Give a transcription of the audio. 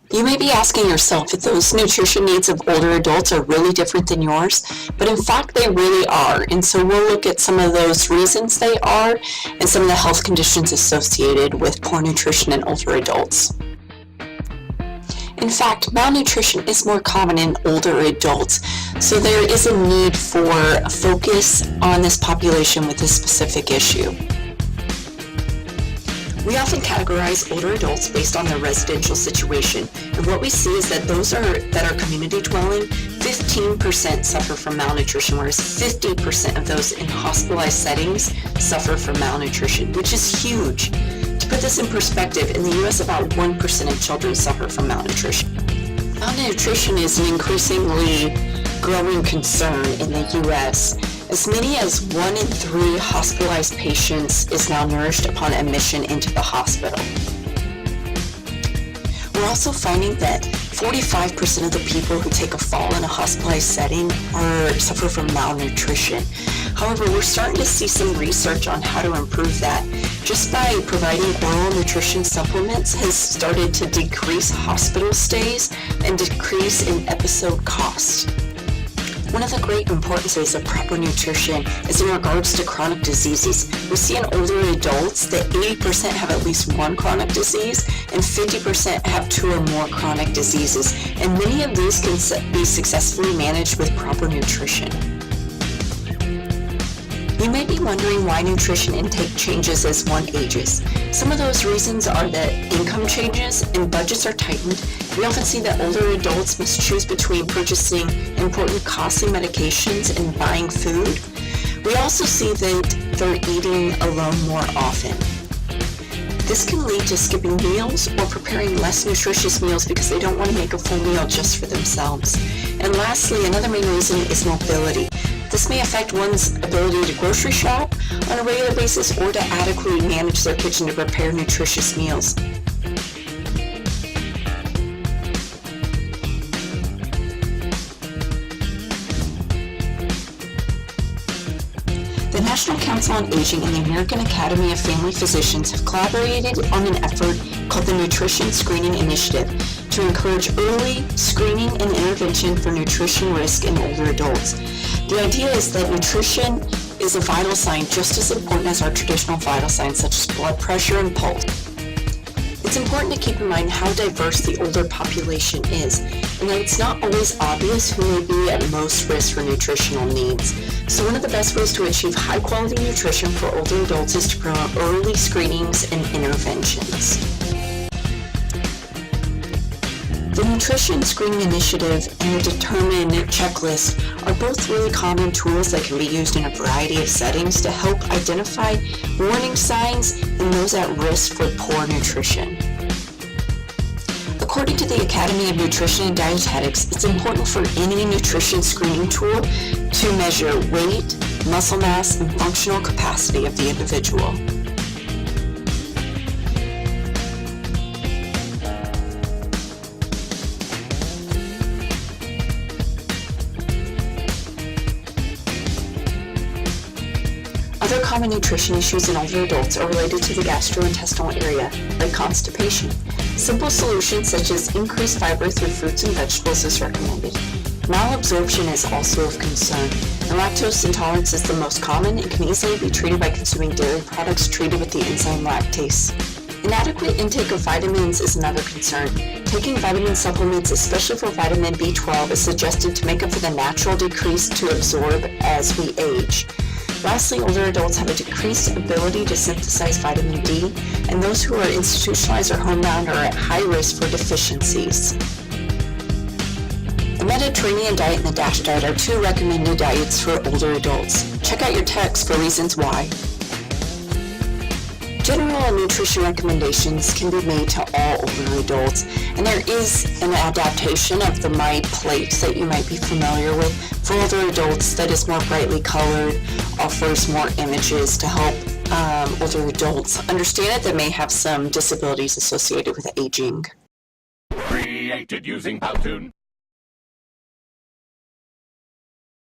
You may be asking yourself if those nutrition needs of older adults are really different than yours, but in fact they really are. And so we'll look at some of those reasons they are and some of the health conditions associated with poor nutrition in older adults. In fact, malnutrition is more common in older adults, so there is a need for a focus on this population with this specific issue. We often categorize older adults based on their residential situation, and what we see is that those that are community dwelling, 15% suffer from malnutrition, whereas 50% of those in hospitalized settings suffer from malnutrition, which is huge. To put this in perspective, in the U.S., about 1% of children suffer from malnutrition. Malnutrition is an increasingly growing concern in the U.S. As many as 1 in 3 hospitalized patients is malnourished upon admission into the hospital. We're also finding that 45% of the people who take a fall in a hospitalized setting suffer from malnutrition. However, we're starting to see some research on how to improve that. Just by providing oral nutrition supplements has started to decrease hospital stays and decrease in episode costs. One of the great importances of proper nutrition is in regards to chronic diseases. We see in older adults that 80% have at least one chronic disease and 50% have 2 or more chronic diseases, and many of these can be successfully managed with proper nutrition. You may be wondering why nutrition intake changes as one ages. Some of those reasons are that income changes and budgets are tightened. We often see that older adults must choose between purchasing important costly medications and buying food. We also see that they're eating alone more often. This can lead to skipping meals or preparing less nutritious meals because they don't want to make a full meal just for themselves. And lastly, another main reason is mobility. This may affect one's ability to grocery shop on a regular basis or to adequately manage their kitchen to prepare nutritious meals. The National Council on Aging and the American Academy of Family Physicians have collaborated on an effort called the Nutrition Screening Initiative to encourage early screening and intervention for nutrition risk in older adults. The idea is that nutrition is a vital sign just as important as our traditional vital signs such as blood pressure and pulse. It's important to keep in mind how diverse the older population is, and that it's not always obvious who may be at most risk for nutritional needs. So one of the best ways to achieve high-quality nutrition for older adults is to promote early screenings and interventions. The Nutrition Screening Initiative and the Determine checklist are both really common tools that can be used in a variety of settings to help identify warning signs in those at risk for poor nutrition. According to the Academy of Nutrition and Dietetics, it's important for any nutrition screening tool to measure weight, muscle mass, and functional capacity of the individual. Other common nutrition issues in older adults are related to the gastrointestinal area, like constipation. Simple solutions such as increased fiber through fruits and vegetables is recommended. Malabsorption is also of concern, and lactose intolerance is the most common and can easily be treated by consuming dairy products treated with the enzyme lactase. Inadequate intake of vitamins is another concern. Taking vitamin supplements, especially for vitamin B12, is suggested to make up for the natural decrease to absorb as we age. Lastly, older adults have a decreased ability to synthesize vitamin D, and those who are institutionalized or homebound are at high risk for deficiencies. The Mediterranean diet and the DASH diet are 2 recommended diets for older adults. Check out your text for reasons why. General nutrition recommendations can be made to all older adults, and there is an adaptation of the My Plate that you might be familiar with for older adults that is more brightly colored, offers more images to help older adults understand it that may have some disabilities associated with aging. Created using Powtoon.